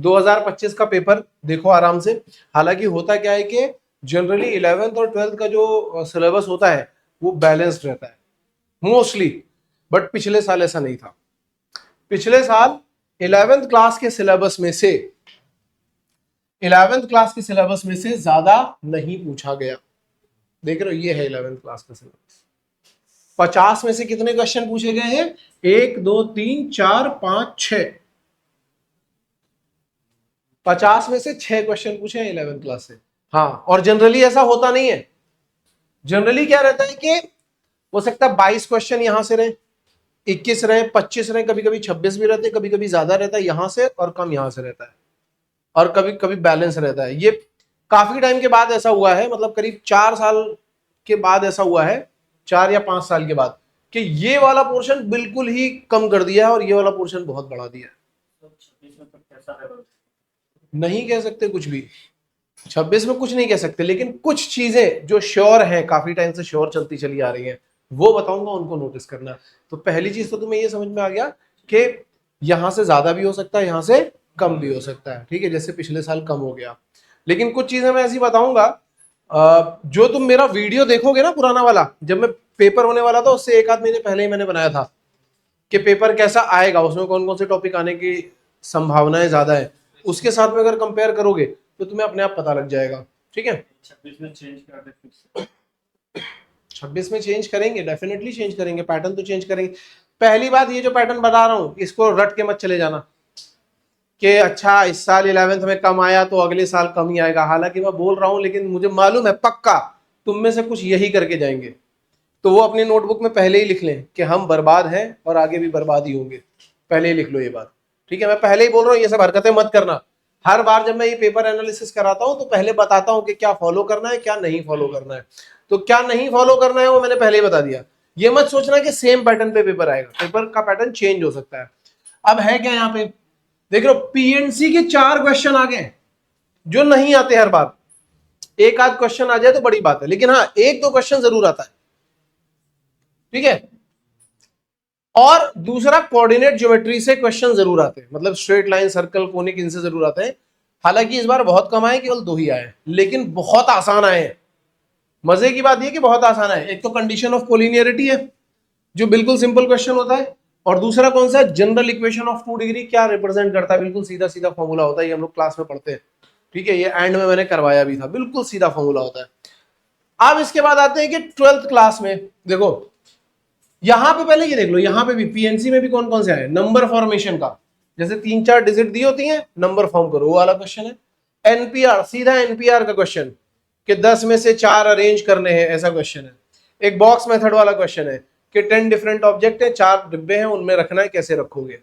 2025 का पेपर देखो आराम से। हालांकि होता क्या है कि जनरली 11th और 12th का जो सिलेबस होता है वो बैलेंस्ड रहता है मोस्टली, बट पिछले साल ऐसा नहीं था। पिछले साल 11th क्लास के सिलेबस में से 11th क्लास के सिलेबस में से ज्यादा नहीं पूछा गया। देख रहे हो, ये है 11th क्लास का सिलेबस। 50 में से कितने क्वेश्चन पूछे गए हैं? 1 2 3 4 5 6, 50 में से 6 क्वेश्चन पूछे हैं 11th क्लास से। हाँ, और जनरली ऐसा होता नहीं है। जनरली क्या रहता है कि हो सकता है 22 क्वेश्चन यहां से रहे, 21 रहे, 25 रहे, कभी कभी 26 भी रहते, कभी कभी ज्यादा रहता है यहां से और कम यहां से रहता है, और कभी कभी बैलेंस रहता है। ये काफी टाइम के बाद ऐसा हुआ है, मतलब करीब 4 साल के बाद ऐसा हुआ है, 4 या 5 साल के बाद, कि ये वाला पोर्शन बिल्कुल ही कम कर दिया है और ये वाला पोर्शन बहुत बढ़ा दिया है। नहीं कह सकते कुछ भी, 26 में कुछ नहीं कह सकते, लेकिन कुछ चीजें जो श्योर हैं, काफी टाइम से श्योर चलती चली आ रही हैं, वो बताऊंगा, उनको नोटिस करना। तो पहली चीज तो तुम्हें ये समझ में आ गया कि यहां से ज्यादा भी हो सकता है, यहां से कम भी हो सकता है, ठीक है, जैसे पिछले साल कम हो गया। लेकिन कुछ चीजें मैं ऐसी बताऊंगा, जो तुम मेरा वीडियो देखोगे ना पुराना वाला, जब मैं पेपर होने वाला था उससे 1 आध महीने पहले ही मैंने बनाया था कि पेपर कैसा आएगा, उसमें कौन कौन से टॉपिक आने की संभावनाएं ज्यादा है, उसके साथ में अगर कंपेयर करोगे तो तुम्हें अपने आप पता लग जाएगा। ठीक है, 26 में चेंज कर दे फिर से। 26 में चेंज करेंगे, डेफिनेटली चेंज करेंगे, पैटर्न तो चेंज करेंगे। पहली बात, ये जो पैटर्न बता रहा हूं इसको रट के मत चले जाना कि अच्छा इस साल 11th में कम आया तो अगले साल कम ही आएगा। हालांकि मैं बोल रहा हूं, लेकिन मुझे मालूम है पक्का तुम में से कुछ यही करके जाएंगे, तो वो अपनी नोटबुक में पहले ही लिख लें कि हम बर्बाद हैं और आगे भी बर्बाद ही होंगे। पहले ही लिख लो ये बात, ठीक है। मैं पहले ही बोल रहा हूँ, ये सब हरकतें मत करना। हर बार जब मैं ये पेपर एनालिसिस कराता हूं तो पहले बताता हूं कि क्या फॉलो करना है, क्या नहीं फॉलो करना है। तो क्या नहीं फॉलो करना है वो मैंने पहले ही बता दिया। ये मत सोचना कि सेम पैटर्न पे पेपर आएगा, पेपर का पैटर्न चेंज हो सकता है। अब है क्या यहाँ पे, देख लो, पीएनसी के 4 क्वेश्चन आ गए जो नहीं आते हर बार। एक आध क्वेश्चन आ जाए तो बड़ी बात है, लेकिन हाँ 1-2 क्वेश्चन जरूर आता है, ठीक है। और दूसरा, कोऑर्डिनेट ज्योमेट्री से क्वेश्चन जरूर आते हैं, मतलब स्ट्रेट लाइन, सर्कल, कोनिक, इनसे जरूर आते हैं। हालांकि इस बार बहुत कम आए, केवल 2 ही आए, लेकिन बहुत आसान आए हैं। मजे की बात यह कि बहुत आसान है। एक तो कंडीशन ऑफ कोलिनियरिटी है जो बिल्कुल सिंपल क्वेश्चन होता है, और दूसरा कौन सा, जनरल इक्वेशन ऑफ 2 डिग्री क्या रिप्रेजेंट करता है। बिल्कुल सीधा सीधा फॉर्मूला होता है, ये हम लोग क्लास में पढ़ते हैं, ठीक है। ये एंड में मैंने करवाया भी था, बिल्कुल सीधा फॉर्मूला होता है। अब इसके बाद आते हैं कि 12th क्लास में देखो, यहां पे पहले ये देख लो, यहां पे भी पीएनसी में भी कौन कौन से आए, नंबर फॉर्मेशन का, जैसे 3-4 डिजिट दी होती हैं, नंबर फॉर्म करो, वो वाला क्वेश्चन है। एनपीआर, सीधा एनपीआर का क्वेश्चन कि 10 में से 4 अरेंज करने हैं, ऐसा क्वेश्चन है। एक बॉक्स मेथड वाला क्वेश्चन है कि 10 डिफरेंट ऑब्जेक्ट है, 4 डिब्बे हैं, उनमें रखना है, कैसे रखोगे।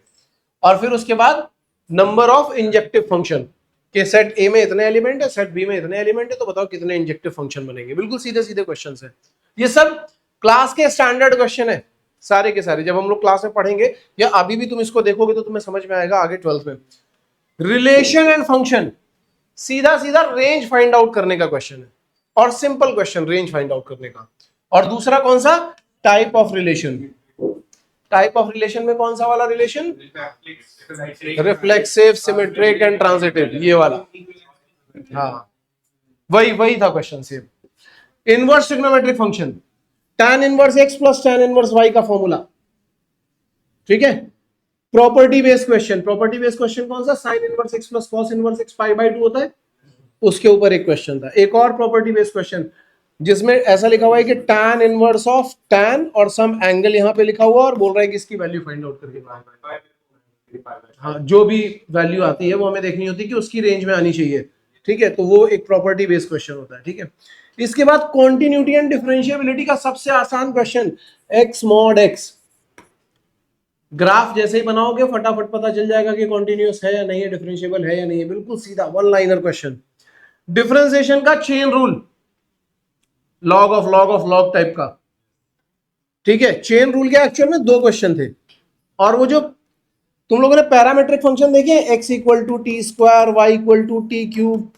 और फिर उसके बाद नंबर ऑफ इंजेक्टिव फंक्शन कि सेट ए में इतने एलिमेंट है, सेट बी में इतने एलिमेंट है, तो बताओ कितने इंजेक्टिव फंक्शन बनेंगे। बिल्कुल सीधे सीधे क्वेश्चन है। ये सब क्लास के स्टैंडर्ड क्वेश्चन है सारे के सारे। जब हम लोग क्लास में पढ़ेंगे या अभी भी तुम इसको देखोगे तो तुम्हें समझ में आएगा आगे 12th में। रिलेशन एंड फंक्शन, सीधा सीधा रेंज फाइंड आउट करने का क्वेश्चन है, और simple question range find out करने का। और दूसरा कौन सा, type of relation. Type of relation में कौन सा वाला relation, reflexive, symmetric and transitive, ये वाला। हाँ, वही वही था question same. Inverse trigonometric function, tan inverse x plus tan inverse y का फॉर्मूला, ठीक है। Property based question, property based question कौन सा, sin inverse x plus cos inverse x π/2 होता है, उसके ऊपर एक क्वेश्चन था। एक और प्रॉपर्टी बेस्ड क्वेश्चन जिसमें ऐसा लिखा हुआ है कि tan इनवर्स ऑफ tan और सम एंगल यहां पे लिखा हुआ, और बोल रहा है कि इसकी वैल्यू फाइंड आउट करके, हाँ जो भी वैल्यू आती है वो हमें देखनी होती है कि उसकी रेंज में आनी चाहिए, ठीक है। तो वो एक प्रॉपर्टी बेस्ड क्वेश्चन होता है, ठीक है। इसके बाद कॉन्टिन्यूटी एंड डिफरेंशिएबिलिटी का सबसे आसान question, x mod x। Graph जैसे ही बनाओगे फटाफट पता चल जाएगा कि कॉन्टिन्यूअस है या नहीं है, डिफरेंशिएबल है या नहीं है, बिल्कुल सीधा वन लाइनर क्वेश्चन। डिफरेंशिएशन का chain rule, log of log type का, ठीक है। चेन रूल के एक्चुअल में 2 क्वेश्चन थे। और वो जो तुम लोगों ने पैरामेट्रिक फंक्शन देखे, x equal to t square, y equal to t cube,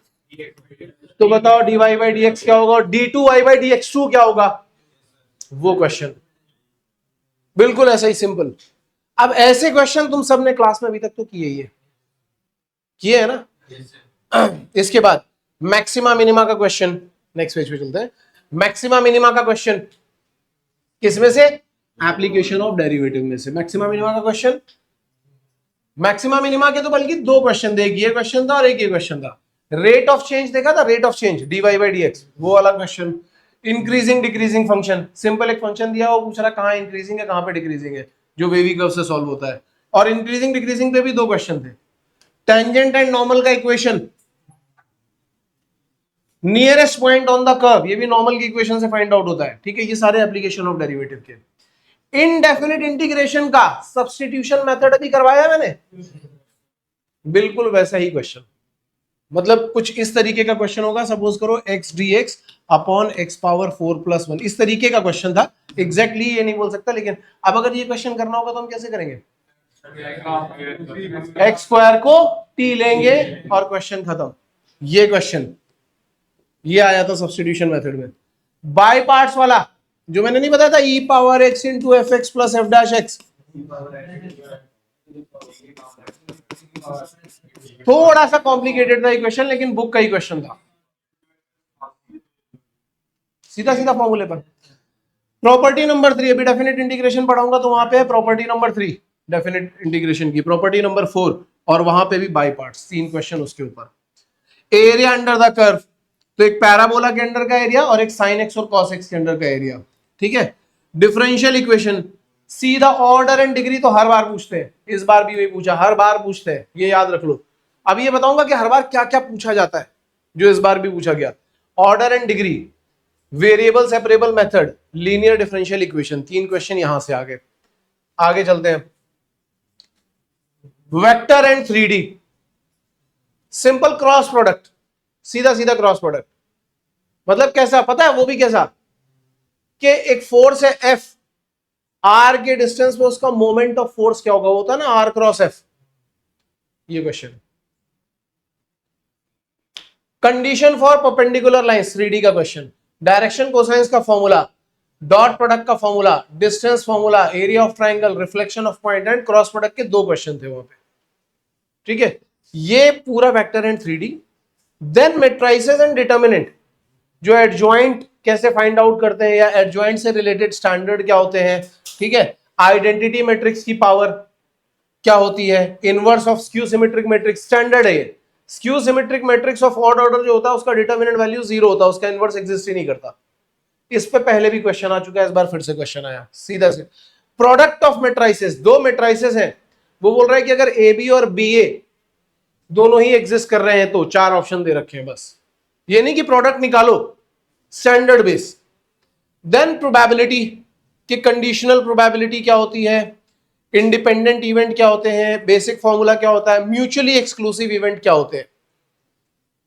तो बताओ dy बाई dx क्या होगा, और d2y बाई dx2 क्या होगा, वो क्वेश्चन बिल्कुल ऐसा ही सिंपल। अब ऐसे क्वेश्चन तुम सबने क्लास में अभी तक तो किए ही है, किए है ना। इसके बाद मैक्सिमा मिनिमा का क्वेश्चन, नेक्स्ट पेज पे चलते हैं। मैक्सिमा मिनिमा का क्वेश्चन किसमें से? एप्लीकेशन ऑफ डेरिवेटिव में से मैक्सिमा मिनिमा का क्वेश्चन। मैक्सिमा मिनिमा के तो बल्कि दो क्वेश्चन थे, एक ये क्वेश्चन था और एक ये क्वेश्चन था। रेट ऑफ चेंज देखा था, rate of change dy by dx, वो वाला question. Increasing decreasing function, simple एक फंक्शन दिया, वो पूछ रहा कहां इंक्रीजिंग है कहां पे डिक्रीजिंग है, जो वेवी कर्व से सॉल्व होता है। और इंक्रीजिंग डिक्रीजिंग पे भी दो क्वेश्चन थे। टेंजेंट एंड नॉर्मल का equation, nearest point on the curve, ये भी नॉर्मल की इक्वेशन से फाइंड आउट होता है। ठीक है, ये सारे एप्लीकेशन ऑफ डेरिवेटिव के। इनडेफिनिट इंटीग्रेशन का सब्स्टिट्यूशन मेथड अभी करवाया मैंने, बिल्कुल वैसा ही क्वेश्चन। मतलब कुछ इस तरीके का क्वेश्चन होगा, सपोज करो x dx upon x power 4+1, इस तरीके का क्वेश्चन था। एग्जैक्टली ये नहीं बोल सकता, लेकिन अब अगर ये क्वेश्चन करना होगा तो हम कैसे करेंगे? x स्क्वायर को t लेंगे और क्वेश्चन खत्म। ये क्वेश्चन ये आया था सब्स्टिट्यूशन मेथड में। बाय पार्ट्स वाला जो मैंने नहीं बताया था, e power x into F x plus F dash x, थोड़ा सा कॉम्प्लिकेटेड था इक्वेशन, लेकिन बुक का ही क्वेश्चन था, सीधा सीधा फॉर्मूले पर। प्रॉपर्टी नंबर 3, अभी डेफिनेट इंटीग्रेशन पढ़ाऊंगा तो वहां पे है प्रॉपर्टी नंबर 3 डेफिनेट इंटीग्रेशन की, प्रॉपर्टी नंबर 4 और वहां पे भी बाय पार्ट्स, 3 क्वेश्चन उसके ऊपर। एरिया अंडर द कर्व, तो एक पैराबोला के अंडर का एरिया और एक साइन एक्स और कॉस एक्स के अंडर का एरिया। ठीक है, डिफरेंशियल इक्वेशन, सीधा ऑर्डर एंड डिग्री तो हर बार पूछते हैं, इस बार भी वही पूछा, हर बार पूछते हैं, ये याद रख लो। अब ये बताऊंगा कि हर बार क्या क्या पूछा जाता है, जो इस बार भी पूछा गया। Order and degree, variable separable method, linear differential equation, 3 question यहां से आगे। आगे चलते हैं, vector and 3D, simple cross product, सीधा सीधा क्रॉस प्रोडक्ट। मतलब कैसा पता है? वो भी कैसा कि एक फोर्स है F, R के डिस्टेंस पे उसका मोमेंट ऑफ फोर्स क्या होगा, होता है ना R क्रॉस F, ये question. Condition for perpendicular lines, 3D का क्वेश्चन। डायरेक्शन कोसाइंस का फॉर्मूला, डॉट प्रोडक्ट का formula, distance formula, area of triangle, reflection of point and cross product के 2 क्वेश्चन थे वहां पे। ठीक है, ये पूरा vector and 3D। Then matrices and determinant, जो एडजॉइंट कैसे फाइंड आउट करते हैं या एडजॉइंट से रिलेटेड स्टैंडर्ड क्या होते हैं। ठीक है, आइडेंटिटी मैट्रिक्स की पावर क्या होती है, inverse of skew symmetric matrix, standard है ये। Skew symmetric matrix of odd order जो होता है उसका डिटरमिनेंट वैल्यू 0 होता है, उसका इनवर्स एग्जिस्ट ही नहीं करता। इस पे पहले भी क्वेश्चन आ चुका है, इस बार फिर से क्वेश्चन आया सीधा से। प्रोडक्ट ऑफ मेट्राइसेस, 2 मेट्राइसेस हैं, वो बोल रहा है कि अगर ए बी और बी ए दोनों ही एग्जिस्ट कर रहे हैं तो 4 ऑप्शन दे रखे हैं बस, ये नहीं कि प्रोडक्ट निकालो, स्टैंडर्ड बेस। देन प्रोबेबिलिटी कि कंडीशनल प्रोबेबिलिटी क्या होती है, इंडिपेंडेंट इवेंट क्या होते हैं, बेसिक फॉर्मूला क्या होता है, म्यूचुअली एक्सक्लूसिव इवेंट क्या होते हैं,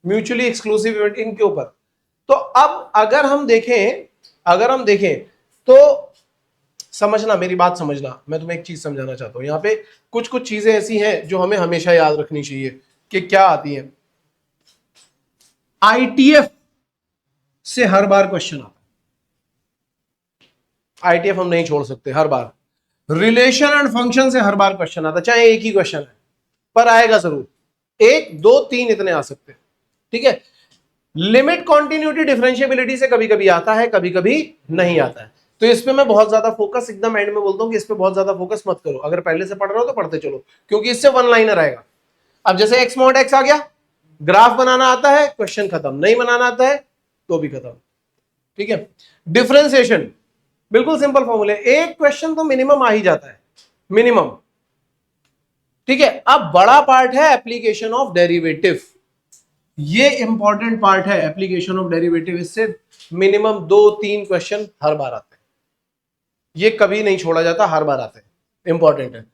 म्यूचुअली एक्सक्लूसिव इवेंट इनके ऊपर। तो अब अगर हम देखें तो समझना, मेरी बात समझना, मैं तुम्हें एक चीज समझाना चाहता हूं। यहां पे कुछ कुछ चीजें ऐसी हैं जो हमें हमेशा याद रखनी चाहिए कि क्या आती है। आईटीएफ से हर बार क्वेश्चन आता है, आईटीएफ हम नहीं छोड़ सकते, हर बार। रिलेशन एंड फंक्शन से हर बार क्वेश्चन आता है, चाहे एक ही क्वेश्चन है पर आएगा जरूर, 1 2 3 इतने आ सकते हैं। ठीक है, लिमिट कॉन्टिन्यूटी डिफरेंशिएबिलिटी से कभी कभी आता है, कभी कभी नहीं आता है। तो इस पे मैं बहुत ज्यादा फोकस एकदम एंड में बोलता हूं कि इस पे बहुत ज्यादा फोकस मत करो, अगर पहले से पढ़ रहे हो तो पढ़ते चलो, क्योंकि इससे वन लाइनर आएगा। अब जैसे एक्स मॉड एक्स आ गया, ग्राफ बनाना आता है, क्वेश्चन खत्म, नहीं बनाना आता है तो भी खत्म। ठीक है, डिफरेंशिएशन बिल्कुल सिंपल फॉर्मूले, एक क्वेश्चन तो मिनिमम आ ही जाता है, मिनिमम। ठीक है, अब बड़ा पार्ट है एप्लीकेशन ऑफ डेरिवेटिव, ये इंपॉर्टेंट पार्ट है एप्लीकेशन ऑफ डेरिवेटिव। इससे मिनिमम 2-3 क्वेश्चन हर बार आते हैं, ये कभी नहीं छोड़ा जाता, हर बार आते हैं, इंपॉर्टेंट है।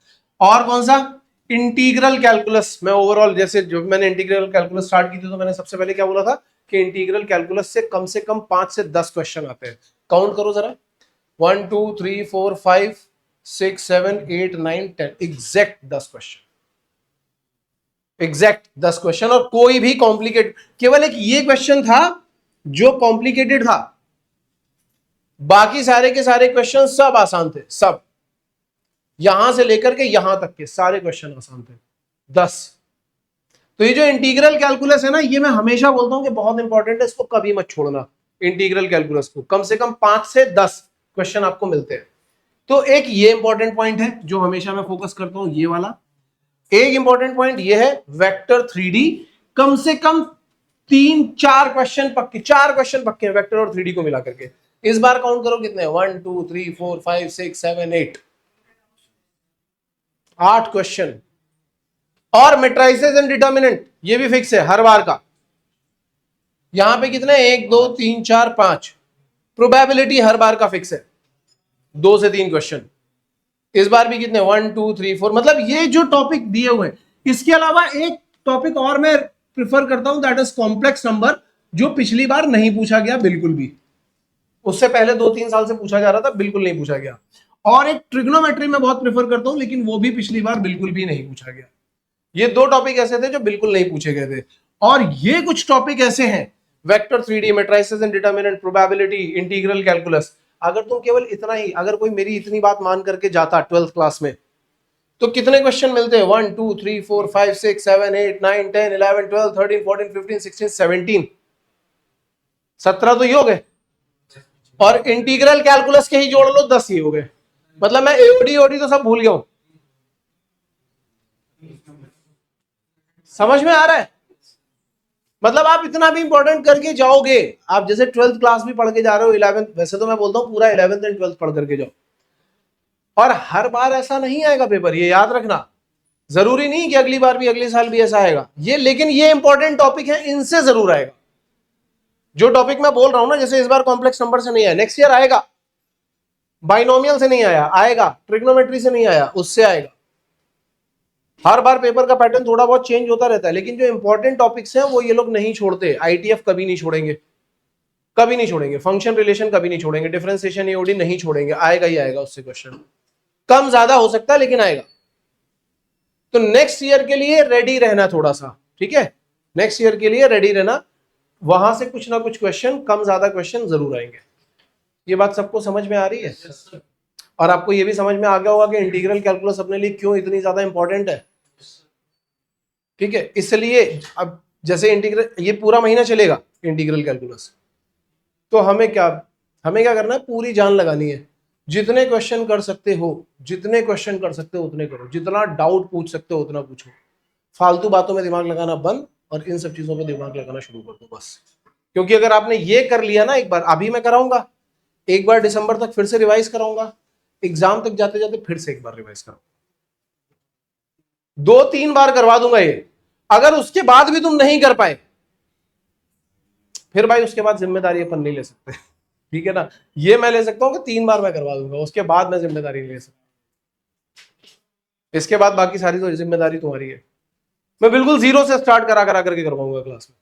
और कौन सा, इंटीग्रल कैलकुलस। मैं ओवरऑल जैसे जब मैंने इंटीग्रल कैलकुलस स्टार्ट की थी तो मैंने सबसे पहले क्या बोला था कि इंटीग्रल कैलकुलस से कम 5 से 10 क्वेश्चन आते हैं। काउंट करो जरा, 1 2 3 4 5 6 7 8 9 10, एग्जैक्ट 10 क्वेश्चन, एग्जैक्ट 10 क्वेश्चन। और कोई भी कॉम्प्लिकेटेड, केवल एक ये क्वेश्चन था जो कॉम्प्लिकेटेड था, बाकी सारे के सारे क्वेश्चन सब आसान थे, सब यहां से लेकर के यहां तक के सारे क्वेश्चन आसान थे, 10। तो ये जो इंटीग्रल कैलकुलस है ना, ये मैं हमेशा बोलता हूं कि बहुत इंपॉर्टेंट है, इसको कभी मत छोड़ना। इंटीग्रल कैलकुलस को कम से कम 5 से 10 क्वेश्चन आपको मिलते हैं। तो एक ये इंपॉर्टेंट पॉइंट है जो हमेशा मैं फोकस करता हूं, ये वाला। एक इंपॉर्टेंट पॉइंट ये है वेक्टर 3D, कम से कम 3-4 क्वेश्चन पक्के, 4 क्वेश्चन पक्के हैं वेक्टर और 3D को मिला करके। इस बार काउंट करो कितने, 1 2 3 4 5 6 7 8, 8 क्वेश्चन। और मेट्राइसेस एंड डिटर्मिनेंट ये भी फिक्स है हर बार का। यहां पे कितने, 1 2 3 4 5। प्रोबेबिलिटी हर बार का फिक्स है, 2 से 3 क्वेश्चन। इस बार भी कितने, 1 2 3 4। मतलब ये जो टॉपिक दिए हुए हैं, इसके अलावा एक टॉपिक और मैं प्रिफर करता हूं, दैट इज कॉम्प्लेक्स नंबर, जो पिछली बार नहीं पूछा गया बिल्कुल भी। उससे पहले 2-3 साल से पूछा जा रहा था, बिल्कुल नहीं पूछा गया। और एक ट्रिग्नोमेट्री में बहुत प्रेफर करता हूं, लेकिन वो भी पिछली बार बिल्कुल भी नहीं पूछा गया। ये 2 टॉपिक ऐसे थे जो बिल्कुल नहीं पूछे गए थे। और ये कुछ टॉपिक ऐसे हैं, vector 3D, matrices and determinant, probability, integral calculus. अगर तुम केवल इतना ही, अगर कोई मेरी इतनी बात मान करके जाता 12th क्लास में, तो कितने क्वेश्चन मिलते हैं, 1 2 3 4 5 6 7 8 9 10 11 12 13 14 15 16 17, 17 तो ये हो गए। और इंटीग्रल कैलकुलस के ही जोड़ लो, 10 ये हो गए। मतलब मैं एओडी ओडी तो सब भूल गया हूं। समझ में आ रहा है? मतलब आप इतना भी इंपॉर्टेंट करके जाओगे, आप जैसे 12th क्लास भी पढ़ के जा रहे हो, 11th, वैसे तो मैं बोलता हूं पूरा 11th एंड 12th पढ़ करके जाओ। और हर बार ऐसा नहीं आएगा पेपर, ये याद रखना। जरूरी नहीं कि अगली बार भी, अगले साल भी ऐसा आएगा ये, लेकिन ये इंपॉर्टेंट टॉपिक है, इनसे जरूर आएगा। जो टॉपिक मैं बोल रहा हूं ना, जैसे इस बार कॉम्प्लेक्स नंबर से नहीं आया, नेक्स्ट ईयर आएगा। बाइनोमियल से नहीं आया, आएगा। ट्रिग्नोमेट्री से नहीं आया, उससे आएगा। हर बार पेपर का पैटर्न थोड़ा बहुत चेंज होता रहता है, लेकिन जो इंपॉर्टेंट टॉपिक्स हैं वो ये लोग नहीं छोड़ते। आईटीएफ कभी नहीं छोड़ेंगे, कभी नहीं छोड़ेंगे। फंक्शन रिलेशन कभी नहीं छोड़ेंगे। डिफरेंशिएशन एओडी नहीं छोड़ेंगे, आएगा ही आएगा उससे क्वेश्चन। कम ज्यादा हो सकता है, लेकिन आएगा। तो नेक्स्ट ईयर के लिए रेडी रहना थोड़ा सा, ठीक है? नेक्स्ट ईयर के लिए रेडी रहना, वहां से कुछ ना कुछ क्वेश्चन, कम ज्यादा क्वेश्चन जरूर आएंगे। ये बात सबको समझ में आ रही है? और आपको ये भी समझ में आ गया होगा कि इंटीग्रल कैलकुलस अपने लिए क्यों इतनी ज्यादा इंपॉर्टेंट है। ठीक है, इसलिए अब जैसे इंटीग्रल, ये पूरा महीना चलेगा इंटीग्रल कैलकुलस, तो हमें क्या करना है, पूरी जान लगानी है। जितने क्वेश्चन कर सकते हो, जितने क्वेश्चन कर सकते हो उतने करो, जितना डाउट पूछ सकते हो उतना पूछो। फालतू बातों में दिमाग लगाना बंद, और इन सब चीजों पे दिमाग लगाना शुरू कर दो बस। क्योंकि अगर आपने ये कर लिया ना, एक बार अभी मैं कराऊंगा, एक बार दिसंबर तक फिर से रिवाइज कराऊंगा, एग्जाम तक जाते जाते फिर से एक बार रिवाइज कराऊंगा, 2-3 बार करवा दूंगा ये। अगर उसके बाद भी तुम नहीं कर पाए, फिर भाई उसके बाद जिम्मेदारी अपन नहीं ले सकते। ठीक है ना? ये मैं ले सकता हूं कि 3 बार मैं करवा दूंगा, उसके बाद मैं जिम्मेदारी नहीं ले सकता। इसके बाद बाकी सारी तो जिम्मेदारी तुम्हारी है। मैं बिल्कुल जीरो से स्टार्ट करा करके करवाऊंगा क्लास में।